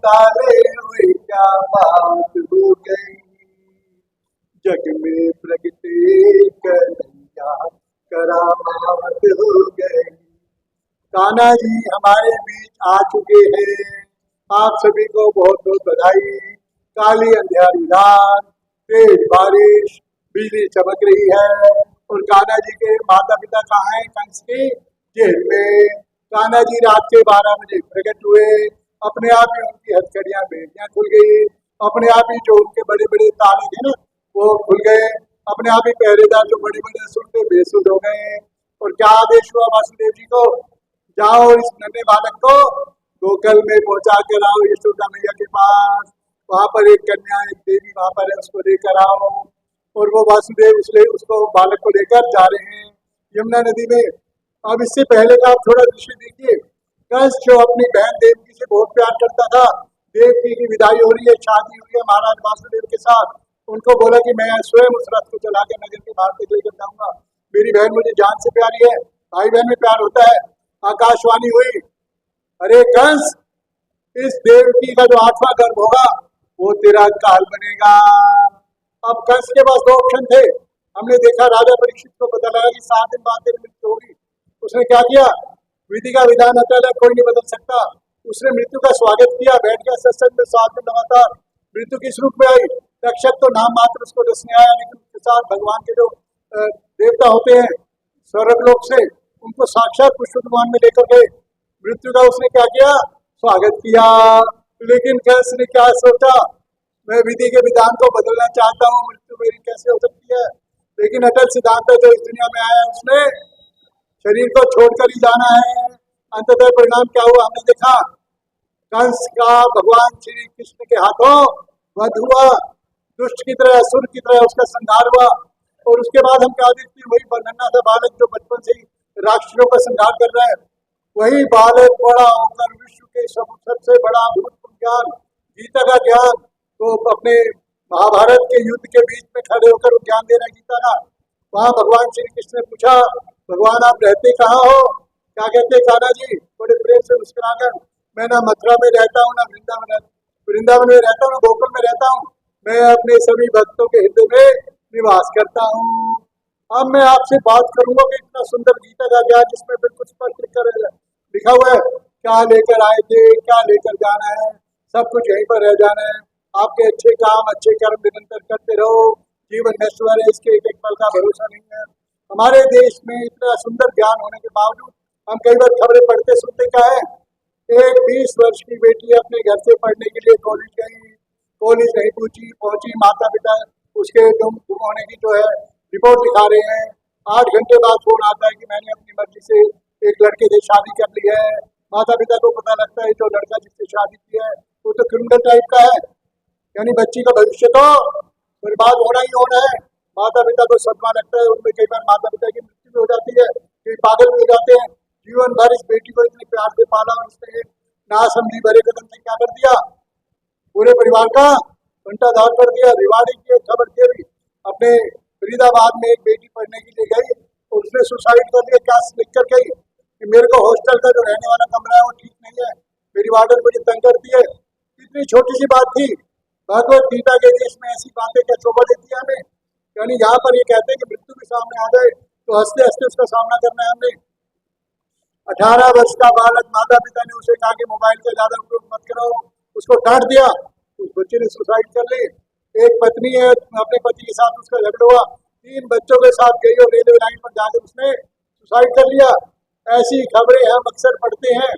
ताले हुए क्या बात हो गई, जग में प्रगटे कन्हैया करामात हो गई। कान्हा जी हमारे बीच आ चुके हैं। आप सभी को बहुत बहुत बधाई। काली अंधियारी रात, तेज बारिश, बिजली चमक रही है और कान्हा जी के माता पिता कहाँ हैं? कंस की जेल में। कान्हा जी रात के 12 बजे प्रकट हुए। अपने आप ही उनकी हथकड़ियां बेड़ियां खुल गई। अपने आप ही जो उनके बड़े बड़े ताले थे ना वो खुल गए। अपने आप ही पहरेदार जो बड़े बड़े सुनते बेसुध हो गए। और क्या आदेश हुआ वासुदेव जी को? जाओ इस नन्हे बालक को गोकुल में पहुंचा कर आओ यशोदा मैया के पास। वहां पर एक कन्या एक देवी वहां पर है, उसको लेकर आओ। और वो वासुदेव उसको बालक को लेकर जा रहे हैं यमुना नदी में। अब इससे पहले का आप थोड़ा दृश्य देखिए। कंस जो अपनी बहन देवकी से बहुत प्यार करता था, देवकी की विदाई हो रही है, शादी हुई है महाराज वासुदेव के साथ। उनको बोला कि मैं स्वयं उस रथ को चला के नगर के बाहर तक लेकर जाऊंगा, मेरी बहन मुझे जान से प्यारी है। भाई बहन में प्यार होता है। आकाशवाणी हुई, अरे कंस, इस देवकी का जो 8वां गर्भ होगा वो तेरा काल बनेगा। अब कंस के पास 2 ऑप्शन थे। हमने देखा राजा परीक्षित को पता लगा कि 7 दिन बाद तेरी मृत्यु होगी। उसने क्या किया? विधि का विधान अटल है, कोई नहीं बदल सकता। उसने मृत्यु का स्वागत किया, बैठ गया सत्संग में 7 दिन लगातार। मृत्यु किस रूप में आई? रक्षक तो नाम मात्र उसको डसने आया, लेकिन उसके साथ भगवान के जो देवता होते हैं स्वर्गलोक से, उनको साक्षात पुष्प विमान में लेकर गए। मृत्यु का उसने क्या किया? स्वागत किया। लेकिन कंस ने क्या सोचा? मैं विधि के विधान को बदलना चाहता हूँ, मृत्यु मेरी कैसे हो सकती है? लेकिन अटल सिद्धांत जो इस दुनिया में आया उसने शरीर को छोड़कर ही जाना है। अंततः परिणाम क्या हुआ हमने देखा। कंस का भगवान श्री कृष्ण के हाथों वध हुआ, दुष्ट की तरह असुर की तरह उसका संहार हुआ। और उसके बाद हम क्या देखते हैं? वही नन्हा सा बालक जो बचपन से ही राक्षसों का संहार कर रहा है, वही बालक बड़ा होकर विश्व के सबसे बड़ा अद्भुत ज्ञान, गीता का ज्ञान, तो अपने महाभारत के युद्ध के बीच में खड़े होकर वो ज्ञान दे रहा गीता का। वहां भगवान श्री कृष्ण ने पूछा, भगवान आप रहते कहाँ हो? क्या कहते कान्हा जी बड़े प्रेम से मुस्कुराकर, मैं ना मथुरा में रहता हूँ ना वृंदावन में रहता हूँ, गोकुल में रहता हूँ। मैं अपने सभी भक्तों के हृदय में निवास करता हूँ। अब मैं आपसे बात करूंगा कि इतना सुंदर गीता का ज्ञान जिसमें बिल्कुल स्पष्ट लिखा हुआ है, क्या लेकर आए थे, क्या लेकर जाना है, सब कुछ यहीं पर रह जाना है। आपके अच्छे काम अच्छे कर्म निरंतर करते रहो, जीवन नश्वर है, इसके एक एक पल का भरोसा नहीं है। हमारे देश में इतना सुंदर ज्ञान होने के बावजूद हम कई बार खबरें पढ़ते सुनते क्या है, एक 20 वर्ष की बेटी अपने घर से पढ़ने के लिए कॉलेज गई, कॉलेज नहीं पहुंची, माता पिता उसके गुम होने की जो है रिपोर्ट दिखा रहे हैं। 8 घंटे बाद फोन आता है कि मैंने अपनी मर्जी से एक लड़के से शादी कर ली है। माता पिता को पता लगता है जो लड़का जिससे शादी की है वो तो क्रिमिनल टाइप का है, यानी बच्ची का भविष्य तो बर्बाद होना ही होना है। माता पिता को सदमा लगता है, उनमें कई बार माता पिता की मृत्यु भी हो जाती है, कई पागल भी हो जाते हैं। जीवन भर इस बेटी को इतने प्यार से पाला और इसने नासमझी भरे कदम से क्या कर दिया? पूरे परिवार का घंटाधार कर दिया। रिवाड़ी की एक खबर थी अभी, अपने फरीदाबाद में एक बेटी पढ़ने के लिए गई और उसने सुसाइड कर लिया। क्या लिख कर गई कि मेरे को हॉस्टल का जो रहने वाला कमरा है वो ठीक नहीं है, मेरी वार्डन मुझे तंग करती है। इतनी छोटी सी बात थी। भगवत गीता के देश में ऐसी बातें क्या शोभा देती है हमें? यानी यहाँ पर ये कहते हैं कि मृत्यु भी सामने आ जाए तो हंसते हंसते उसका सामना करना है हमने। 18 वर्ष का बालक, माता पिता ने उसे कहा कि मोबाइल का ज्यादा उपयोग मत करो, उसको डांट दिया, उस बच्चे ने सुसाइड कर ली। एक पत्नी है, अपने पति के साथ उसका झगड़ा हुआ, 3 बच्चों के साथ गई और रेलवे लाइन पर जाकर उसने सुसाइड कर लिया। ऐसी खबरें हम अक्सर पढ़ते हैं।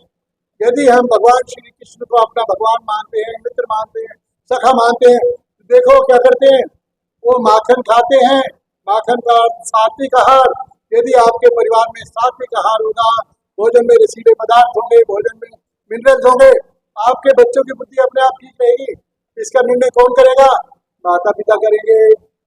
यदि हम भगवान श्री कृष्ण को अपना भगवान मानते हैं, मित्र मानते हैं, सखा मानते हैं, तो देखो क्या करते हैं, वो माखन खाते हैं। माखन का सात्विक आहार। यदि आपके परिवार में सात्विक आहार होगा, भोजन में रसीले पदार्थ होंगे, भोजन में मिनरल्स होंगे, आपके बच्चों की बुद्धि अपने आप ठीक रहेगी। इसका निर्णय कौन करेगा? माता पिता करेंगे।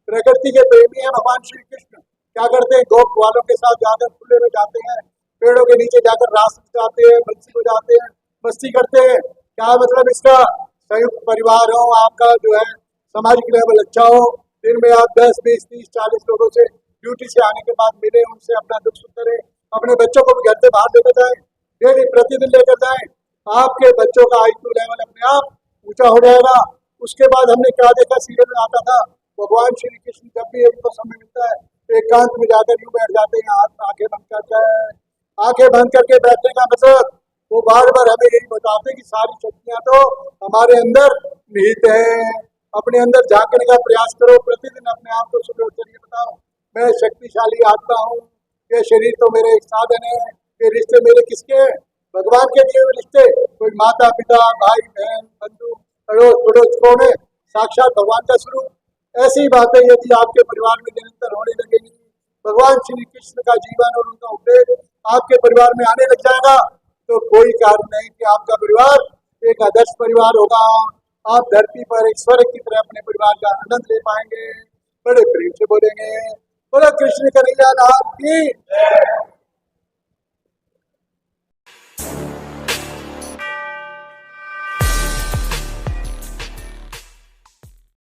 प्रकृति के प्रेमी है भगवान श्री कृष्ण। क्या करते हैं? गोप वालों के साथ जाकर खुले में जाते हैं, पेड़ों के नीचे जाकर रास जाते हैं, बंसी को जाते हैं, मस्ती करते हैं। क्या मतलब इसका? संयुक्त परिवार हो, आपका जो है सामाजिक लेवल अच्छा हो, दिन में आप 10, 20, 30, 40 लोगों से ड्यूटी से आने के बाद मिले, उनसे अपना दुख सुख करें। अपने बच्चों को भी घर से बाहर लेकर जाएं, डेली प्रतिदिन लेकर जाएं। आपके बच्चों का IQ लेवल अपने आप ऊंचा हो जाएगा। उसके बाद हमने क्या देखा, सीरियल में आता था, भगवान श्री कृष्ण जब भी उनको समय मिलता है एकांत में जाकर यूं बैठ जाते हैं, हाथ आंखें बंद करके, आंखें बंद करके बैठने का मतलब वो बार बार हमें यही बताते हैं कि सारी शक्तियां तो हमारे अंदर निहित है। अपने अंदर झांकने का प्रयास करो, प्रतिदिन अपने आप को सुबह उठकर बताओ, मैं शक्तिशाली आत्मा हूँ, ये शरीर तो मेरे एक साधन है, ये रिश्ते मेरे किसके हैं, भगवान के दिए हुए रिश्ते। कोई माता पिता, भाई बहन, बंधु, अड़ोस पड़ोस कौन है, साक्षात भगवान का स्वरूप। ऐसी बातें यदि आपके परिवार में निरंतर होने लगेगी, भगवान श्री कृष्ण का जीवन और उनका उपदेश आपके परिवार में आने लग जाएगा, तो कोई कारण नहीं कि आपका परिवार एक आदर्श परिवार होगा। आप धरती पर एक स्वर्ग की तरह अपने परिवार का आनंद ले पाएंगे। बड़े प्रेम से बोलेंगे, बोलो कृष्ण कन्हैया लाल की।